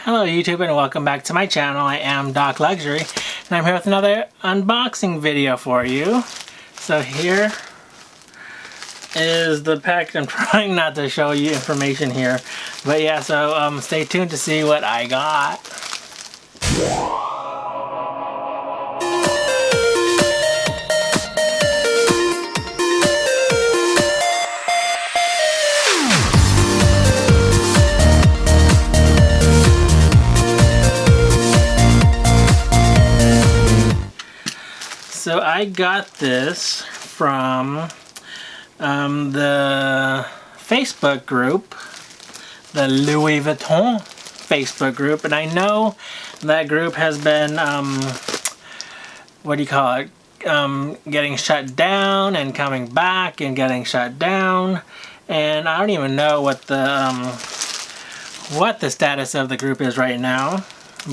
Hello YouTube and welcome back to my channel. I am docLUXURY and I'm here with another unboxing video for you. So here is the pack. I'm trying not to show you information here, but yeah, so stay tuned to see what I got. So I got this from the Facebook group, the Louis Vuitton Facebook group, and I know that group has been, getting shut down and coming back and getting shut down, and I don't even know what the status of the group is right now,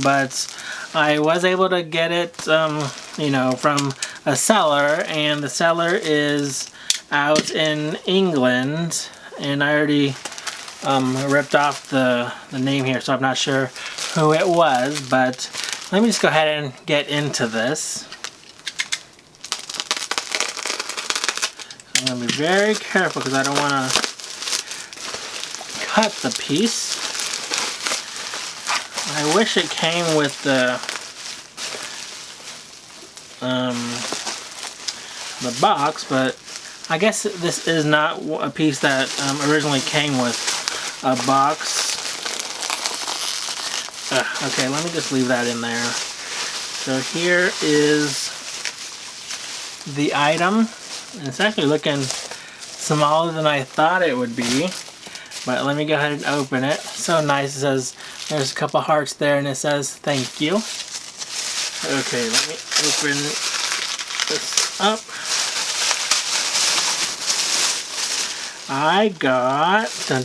but I was able to get it, you know, from a seller, and the seller is out in England, and I already ripped off the name here, so I'm not sure who it was, but let me just go ahead and get into this. So I'm going to be very careful because I don't want to cut the piece. I wish it came with the box, but I guess this is not a piece that originally came with a box. Okay, let me just leave that in there. So here is the item, and it's actually looking smaller than I thought it would be, but let me go ahead and open it. So nice. It says, there's a couple hearts there, and it says thank you. Okay, let me open this up. I got, so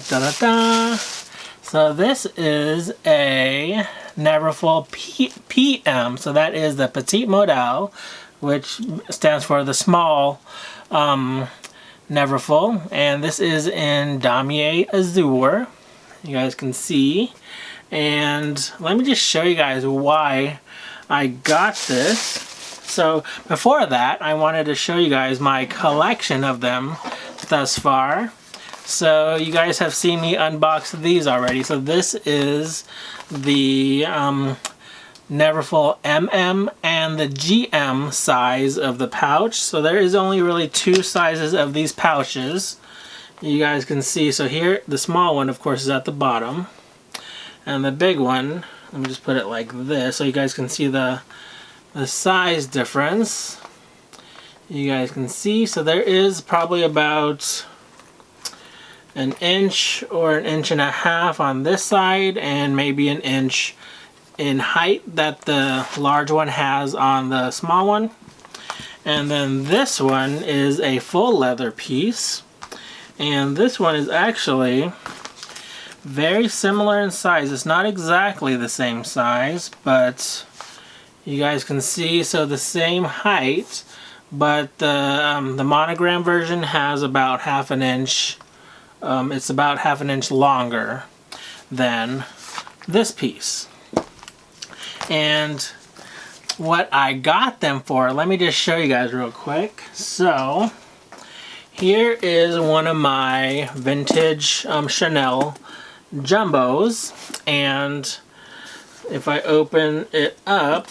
this is a neverfull PM, so that is the petite model, which stands for the small neverfull, and this is in damier azur, you guys can see. And let me just show you guys why I got this. So before that, I wanted to show you guys my collection of them thus far. So you guys have seen me unbox these already. So this is the neverfull MM and the GM size of the pouch. So there is only really two sizes of these pouches. You guys can see. So here, the small one, of course, is at the bottom. And the big one, let me just put it like this so you guys can see the size difference. You guys can see, so there is probably about an inch or an inch and a half on this side, and maybe an inch in height that the large one has on the small one. And then this one is a full leather piece, and this one is actually very similar in size. It's not exactly the same size, but you guys can see, so the same height, but the monogram version has about half an inch. It's about half an inch longer than this piece. And what I got them for, let me just show you guys real quick. So here is one of my vintage Chanel jumbos, and if I open it up,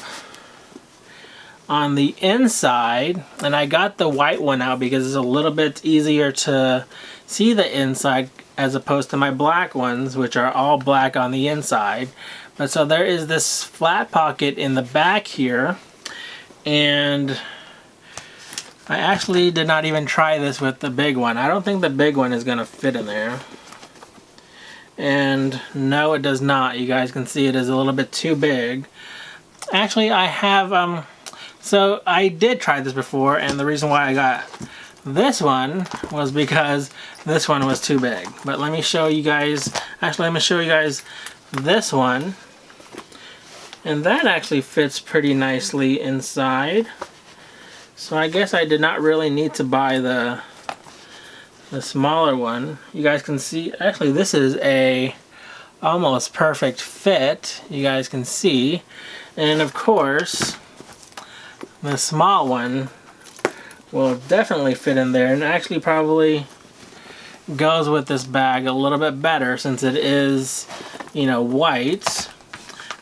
on the inside, and I got the white one out because it's a little bit easier to see the inside as opposed to my black ones, which are all black on the inside. But so there is this flat pocket in the back here, and I actually did not even try this with the big one. I don't think the big one is going to fit in there. And no, it does not. You guys can see it is a little bit too big. Actually, I have, so I did try this before, and the reason why I got this one was because this one was too big. But let me show you guys, actually let me show you guys this one. And that actually fits pretty nicely inside. So I guess I did not really need to buy the smaller one. You guys can see, actually this is a almost perfect fit, you guys can see. And of course, the small one will definitely fit in there, and actually probably goes with this bag a little bit better since it is, you know, white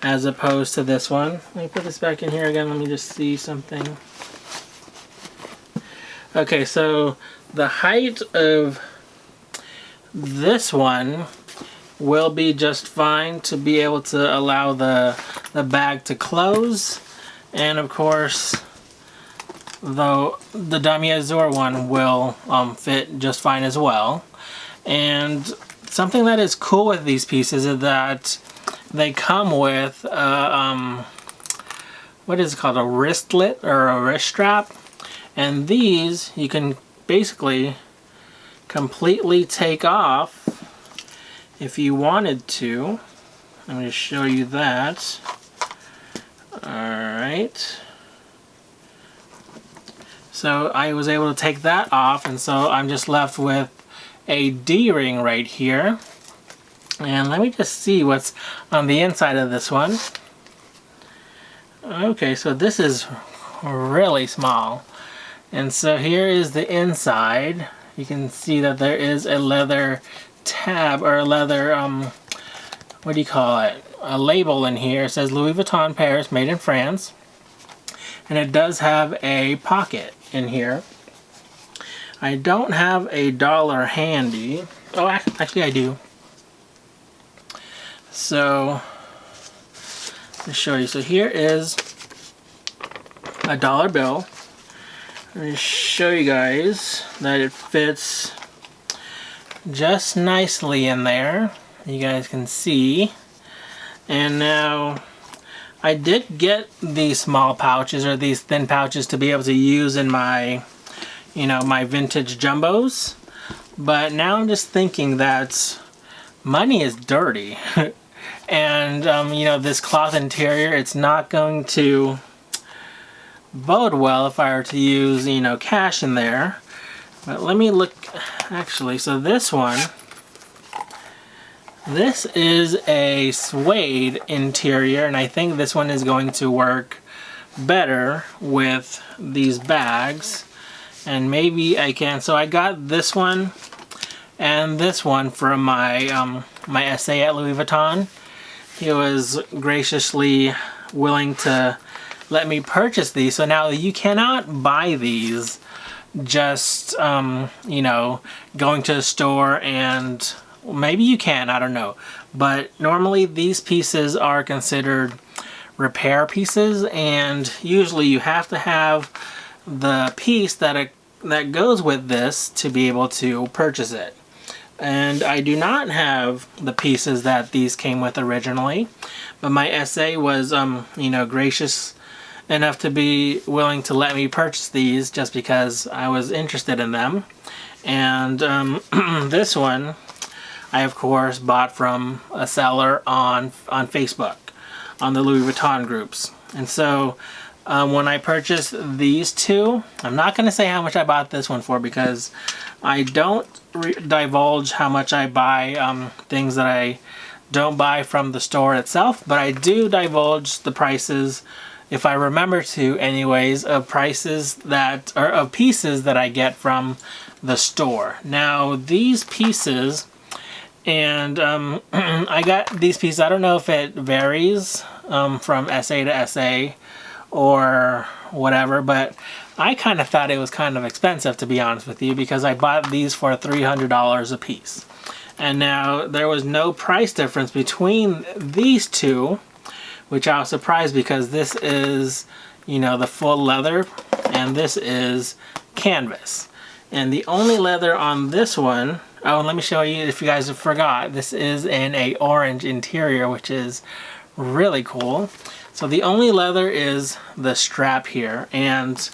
as opposed to this one. Let me put this back in here again. Let me just see something. Okay, so the height of this one will be just fine to be able to allow the bag to close. And of course, though, the Damier Azur one will fit just fine as well. And something that is cool with these pieces is that they come with what is it called, a wristlet or a wrist strap. And these you can basically completely take off if you wanted to. Let me just show you that. Alright. So I was able to take that off, and so I'm just left with a D-ring right here. And let me just see what's on the inside of this one. Okay, so this is really small. And so here is the inside. You can see that there is a leather tab, or a leather, what do you call it? A label in here. It says Louis Vuitton Paris, made in France. And it does have a pocket in here. I don't have a dollar handy. Oh, actually I do. So, let me show you. So here is a dollar bill. Let me show you guys that it fits just nicely in there. You guys can see. And now, I did get these small pouches, or these thin pouches, to be able to use in my, you know, my vintage jumbos. But now I'm just thinking that money is dirty. And, you know, this cloth interior, it's not going to bode well if I were to use, you know, cash in there. But let me look, actually, so this one, this is a suede interior, and I think this one is going to work better with these bags. And maybe I can, so I got this one and this one from my my essay at Louis Vuitton. He was graciously willing to let me purchase these. So now you cannot buy these just, you know, going to a store, and maybe you can, I don't know. But normally these pieces are considered repair pieces, and usually you have to have the piece that goes with this to be able to purchase it. And I do not have the pieces that these came with originally, but my essay was, you know, gracious enough to be willing to let me purchase these just because I was interested in them. And this one I of course bought from a seller on Facebook, on the Louis Vuitton groups. And so when I purchased these two, I'm not going to say how much I bought this one for because I don't divulge how much I buy things that I don't buy from the store itself, but I do divulge the prices, if I remember to anyways, of prices that, or of pieces that I get from the store. Now these pieces, and I got these pieces, I don't know if it varies from essay to essay or whatever, but I kind of thought it was kind of expensive, to be honest with you, because I bought these for $300 a piece. And now there was no price difference between these two, which I was surprised because this is, you know, the full leather and this is canvas. And the only leather on this one, oh, and let me show you if you guys have forgot, this is in a orange interior, which is really cool. So the only leather is the strap here, and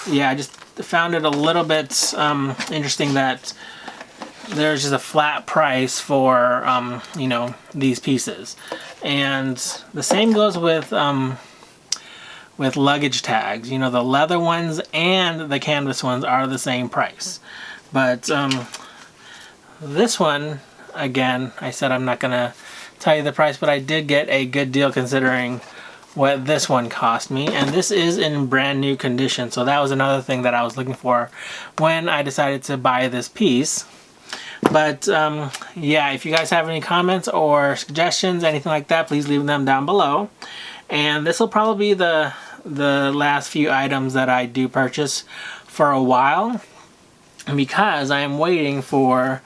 yeah, I just found it a little bit interesting that there's just a flat price for you know, these pieces. And the same goes with luggage tags. You know, the leather ones and the canvas ones are the same price. But this one, again, I said I'm not gonna tell you the price, but I did get a good deal considering what this one cost me, and this is in brand new condition, so that was another thing that I was looking for when I decided to buy this piece. But yeah, if you guys have any comments or suggestions, anything like that, please leave them down below. And this will probably be the last few items that I do purchase for a while, because I am waiting for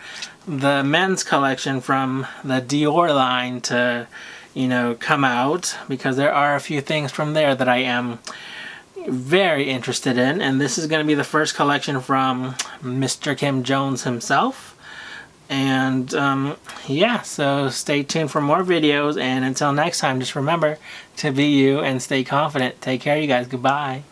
the men's collection from the Dior line to, you know, come out, because there are a few things from there that I am very interested in, and this is going to be the first collection from Mr. Kim Jones himself. And yeah, so stay tuned for more videos, and until next time, just remember to be you and stay confident. Take care, you guys. Goodbye.